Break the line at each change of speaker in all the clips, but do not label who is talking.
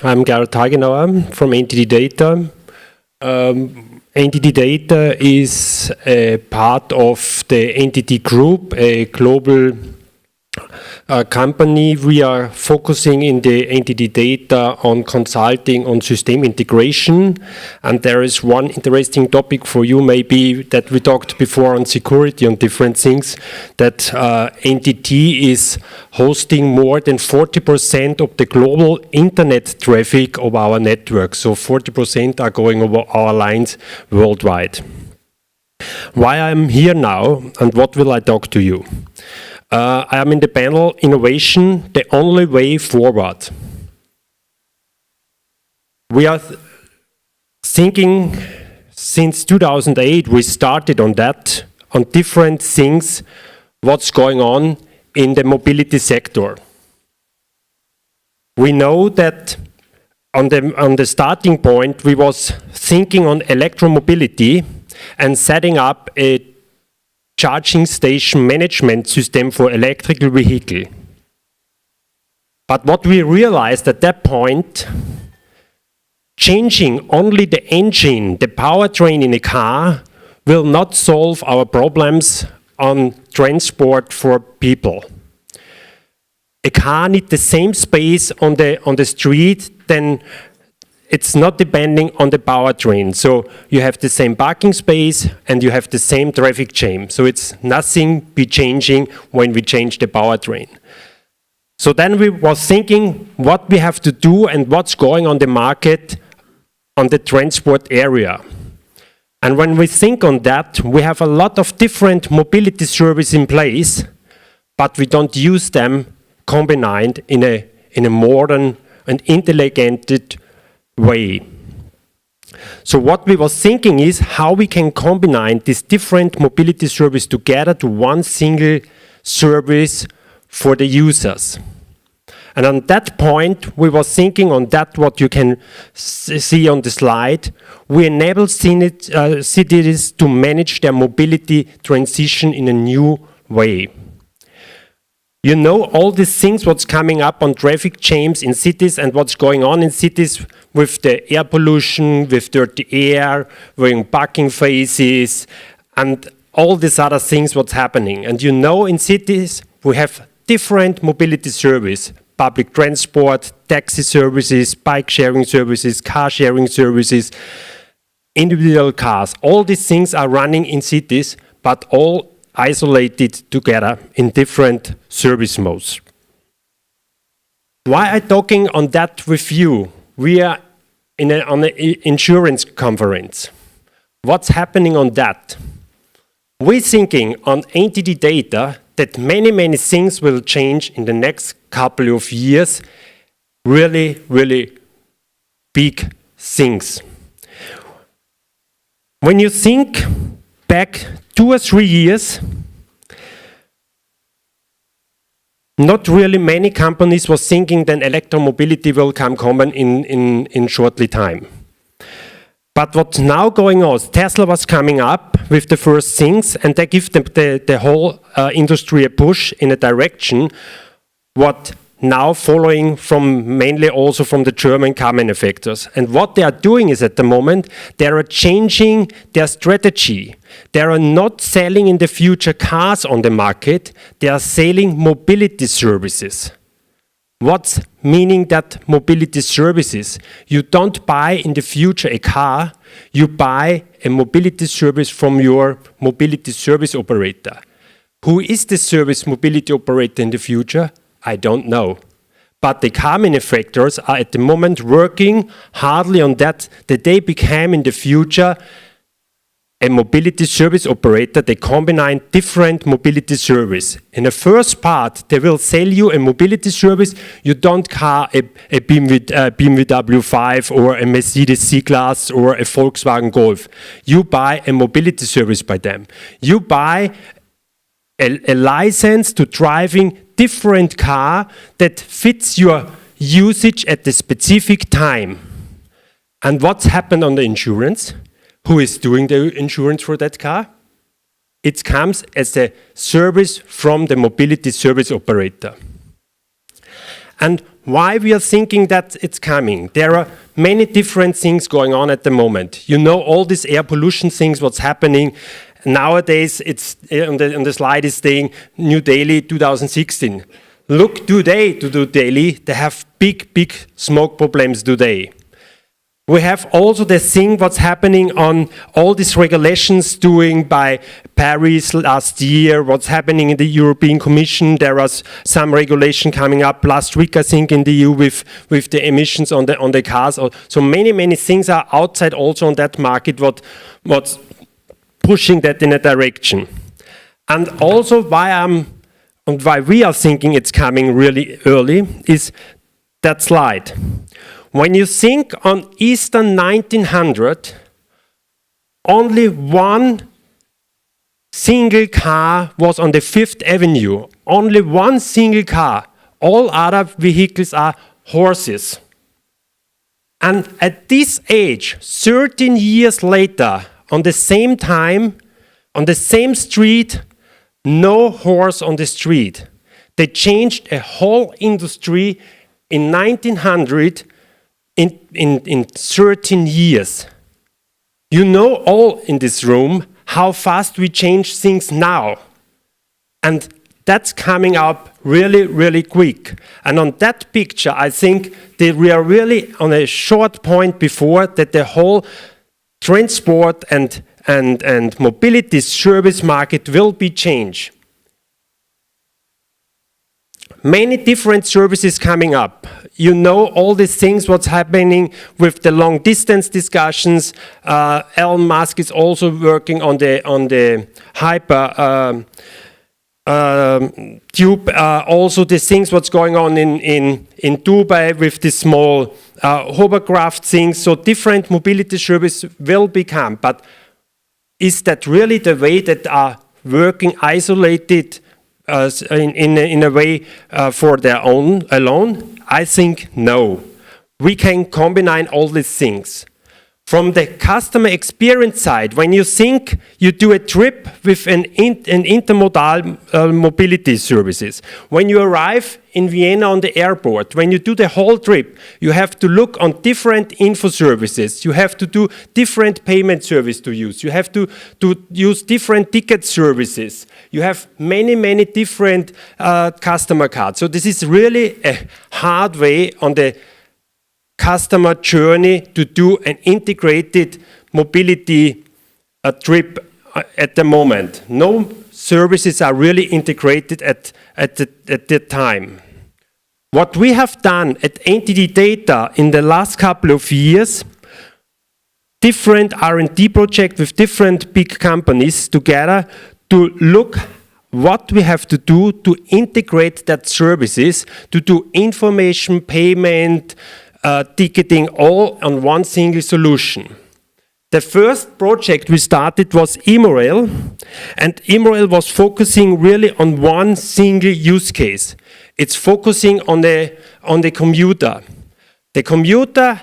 I'm Gerhard HAGENAUER from NTT Data. NTT Data is a part of the NTT Group, a global company. We are focusing in the NTT Data on consulting on system integration, and there is one interesting topic for you maybe that we talked before on security on different things, that NTT is hosting more than 40% of the global internet traffic of our network, so 40% are going over our lines worldwide. Why I'm here now and what will I talk to you? I am in the panel Innovation, the Only Way Forward. We are thinking since 2008, we started on that, on different things, what's going on in the mobility sector. We know that on the starting point, we was thinking on electromobility and setting up a charging station management system for electrical vehicle. But what we realized at that point, changing only the engine, the powertrain in a car, will not solve our problems on transport for people. A car needs the same space on the street, then it's not depending on the powertrain. So you have the same parking space and you have the same traffic jam. So it's nothing be changing when we change the powertrain. So then we was thinking what we have to do and what's going on the market on the transport area. And when we think on that, we have a lot of different mobility services in place, but we don't use them combined in a modern and intelligent way. So what we was thinking is how we can combine these different mobility services together to one single service for the users. And on that point, we was thinking on that what you can see on the slide. We enable cities to manage their mobility transition in a new way. You know all these things, what's coming up on traffic jams in cities and what's going on in cities with the air pollution, with dirty air, with parking faces, and all these other things what's happening. And you know in cities we have different mobility services, public transport, taxi services, bike sharing services, car sharing services, individual cars. All these things are running in cities, but all isolated together in different service modes. Why am I talking on that with you? We are on an insurance conference. What's happening on that? We're thinking on NTT Data that many things will change in the next couple of years. Really big things. When you think back 2 or 3 years, not really many companies was thinking that electromobility will come common in shortly time. But what's now going on, Tesla was coming up with the first things, and they give the whole industry a push in a direction what now following from mainly also from the German car manufacturers. And what they are doing is at the moment, they are changing their strategy. They are not selling in the future cars on the market, they are selling mobility services. What's meaning that mobility services? You don't buy in the future a car, you buy a mobility service from your mobility service operator. Who is the service mobility operator in the future? I don't know. But the car manufacturers are at the moment working hardly on that they become in the future a mobility service operator. They combine different mobility service. In the first part, they will sell you a mobility service. You don't car a BMW 5 or a Mercedes C-Class or a Volkswagen Golf. You buy a mobility service by them. You buy a license to driving different car that fits your usage at the specific time. And what's happened on the insurance? Who is doing the insurance for that car? It comes as a service from the mobility service operator. And why we are thinking that it's coming? There are many different things going on at the moment. You know all these air pollution things, what's happening. Nowadays, it's on the slide is saying New Delhi 2016. Look today to New Delhi, they have big smoke problems today. We have also the thing what's happening on all these regulations doing by Paris last year, what's happening in the European Commission. There was some regulation coming up last week, I think, in the EU with the emissions on the cars. So many things are outside also on that market what's pushing that in a direction. And also why we are thinking it's coming really early is that slide. When you think on Eastern 1900, only one single car was on the Fifth Avenue. Only one single car. All other vehicles are horses. And at this age, 13 years later, on the same time, on the same street, no horse on the street. They changed a whole industry in 1900 in 13 years. You know all in this room how fast we change things now. And that's coming up really quick. And on that picture, I think that we are really on a short point before that the whole transport and mobility service market will be changed. Many different services coming up. You know all these things, what's happening with the long distance discussions. Elon Musk is also working on the hyper tube. Also the things what's going on in Dubai with the small hovercraft things. So different mobility services will become. But is that really the way that are working isolated in a way for their own alone? I think no. We can combine all these things. From the customer experience side, when you think you do a trip with an intermodal mobility services, when you arrive in Vienna on the airport, when you do the whole trip, you have to look on different info services. You have to do different payment service to use. You have to use different ticket services. You have many different customer cards. So this is really a hard way on the customer journey to do an integrated mobility trip at the moment. No services are really integrated at that time. What we have done at NTT Data in the last couple of years, different R&D projects with different big companies together to look what we have to do to integrate that services, to do information, payment, ticketing, all on one single solution. The first project we started was eMorel, and eMorel was focusing really on one single use case. It's focusing on the commuter. The commuter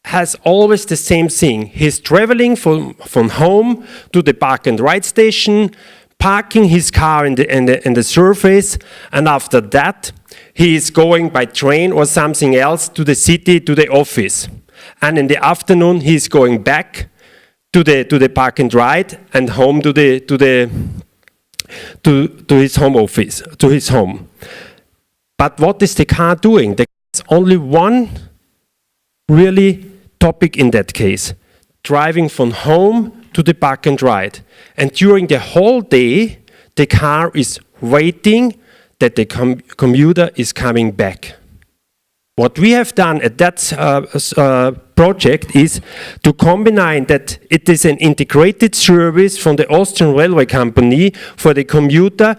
has always the same thing. He's traveling from home to the park and ride station, parking his car in the surface, and after that, he is going by train or something else to the city, to the office. And in the afternoon, he is going back to the park and ride and home to his home office, to his home. But what is the car doing? There's only one really topic in that case: driving from home to the park and ride. And during the whole day, the car is waiting that the commuter is coming back. What we have done at that project is to combine that it is an integrated service from the Austrian railway company for the commuter.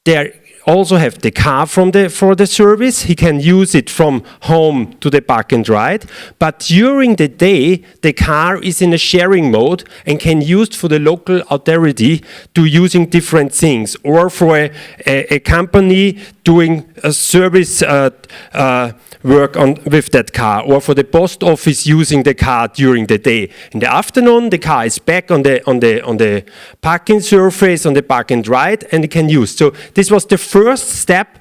They also have the car for the service. He can use it from home to the park and ride. But during the day, the car is in a sharing mode and can use for the local authority to using different things, or for a company doing a service work with that car, or for the post office using the car during the day. In the afternoon, the car is back on the parking surface, on the park and ride, and it can use. So this was the first step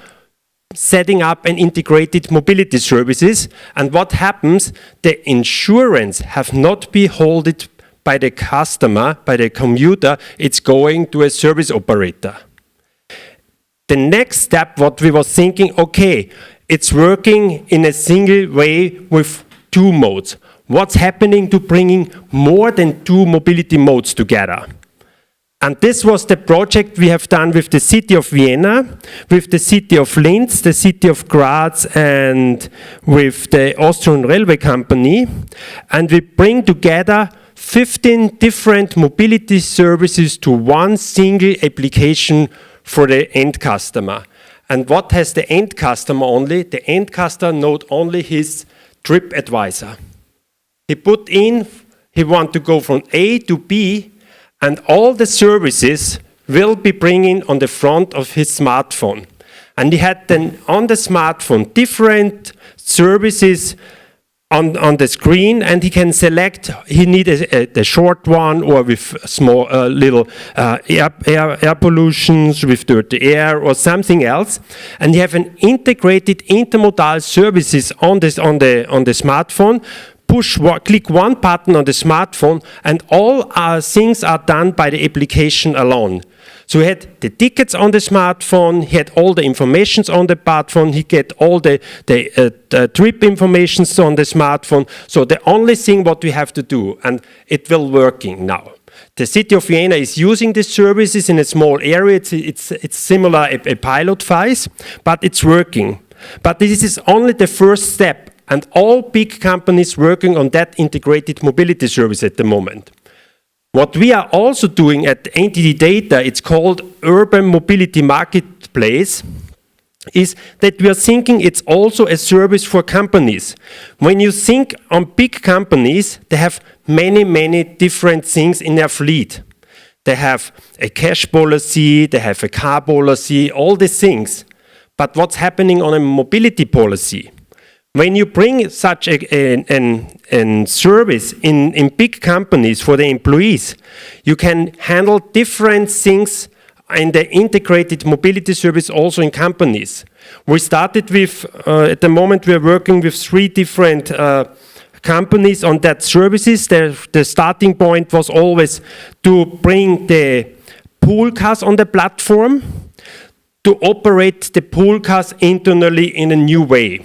setting up an integrated mobility services. And what happens? The insurance have not been held by the customer, by the commuter. It's going to a service operator. The next step, what we was thinking, okay, it's working in a single way with two modes. What's happening to bringing more than two mobility modes together? And this was the project we have done with the city of Vienna, with the city of Linz, the city of Graz, and with the Austrian Railway Company. And we bring together 15 different mobility services to one single application for the end customer. And what has the end customer only? The end customer knows only his trip advisor. He put in, he wants to go from A to B, and all the services will be bringing on the front of his smartphone. And he had then on the smartphone different services on the screen, and he can select, he needs the short one or with small little air pollutions, with dirty air or something else. And you have an integrated intermodal services on the smartphone. Click one button on the smartphone, and all things are done by the application alone. So he had the tickets on the smartphone, he had all the informations on the smartphone, he get all the trip informations on the smartphone. So the only thing what we have to do, and it will working now. The city of Vienna is using these services in a small area. It's similar a pilot phase, but it's working. But this is only the first step. And all big companies working on that integrated mobility service at the moment. What we are also doing at NTT Data, it's called Urban Mobility Marketplace, is that we are thinking it's also a service for companies. When you think on big companies, they have many different things in their fleet. They have a cash policy, they have a car policy, all these things. But what's happening on a mobility policy? When you bring such a service in big companies for the employees, you can handle different things in the integrated mobility service also in companies. We started with, at the moment we are working with 3 different companies on that services. The starting point was always to bring the pool cars on the platform, to operate the pool cars internally in a new way,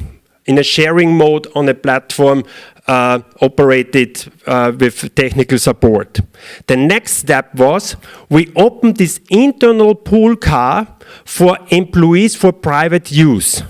in a sharing mode on a platform operated with technical support. The next step was we opened this internal pool car for employees for private use.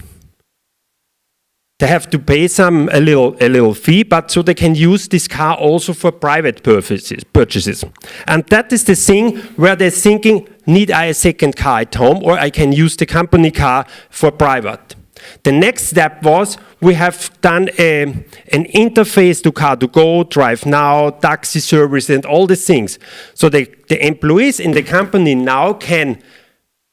They have to pay a little fee, but so they can use this car also for private purchases. And that is the thing where they're thinking, need I a second car at home, or I can use the company car for private. The next step was we have done an interface to Car2Go, Drive Now, taxi service, and all these things. So the employees in the company now can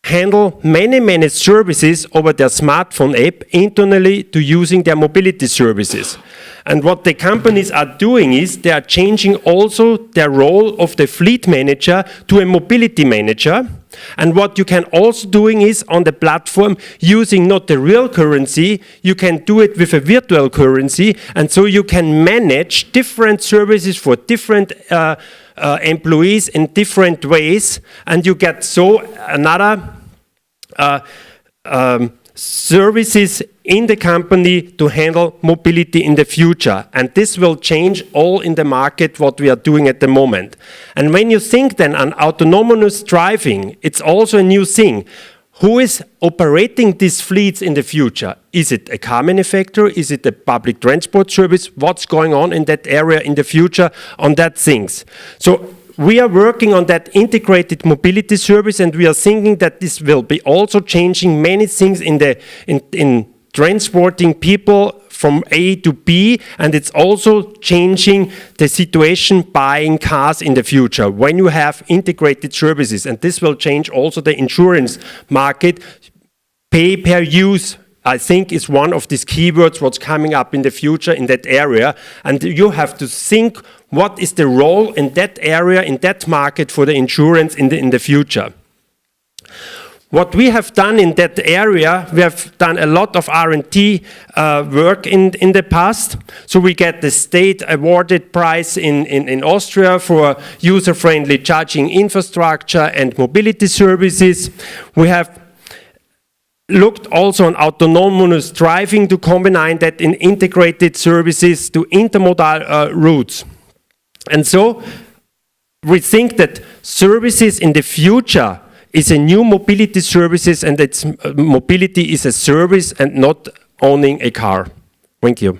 handle many services over their smartphone app internally to using their mobility services. And what the companies are doing is they are changing also their role of the fleet manager to a mobility manager. And what you can also doing is on the platform using not the real currency, you can do it with a virtual currency, and so you can manage different services for different employees in different ways, and you get so another services in the company to handle mobility in the future. And this will change all in the market what we are doing at the moment. And when you think then on autonomous driving, it's also a new thing. Who is operating these fleets in the future? Is it a car manufacturer? Is it a public transport service? What's going on in that area in the future on that things? So we are working on that integrated mobility service, and we are thinking that this will be also changing many things in transporting people from A to B, and it's also changing the situation buying cars in the future when you have integrated services, and this will change also the insurance market. Pay per use, I think, is one of these keywords what's coming up in the future in that area, and you have to think what is the role in that area, in that market for the insurance in the future. what we have done in that area, we have done a lot of R&D work in the past. So we get the state awarded prize in Austria for user-friendly charging infrastructure and mobility services. We have looked also on autonomous driving to combine that in integrated services to intermodal routes. And so we think that services in the future is a new mobility services, and it's mobility is a service and not owning a car. Thank you.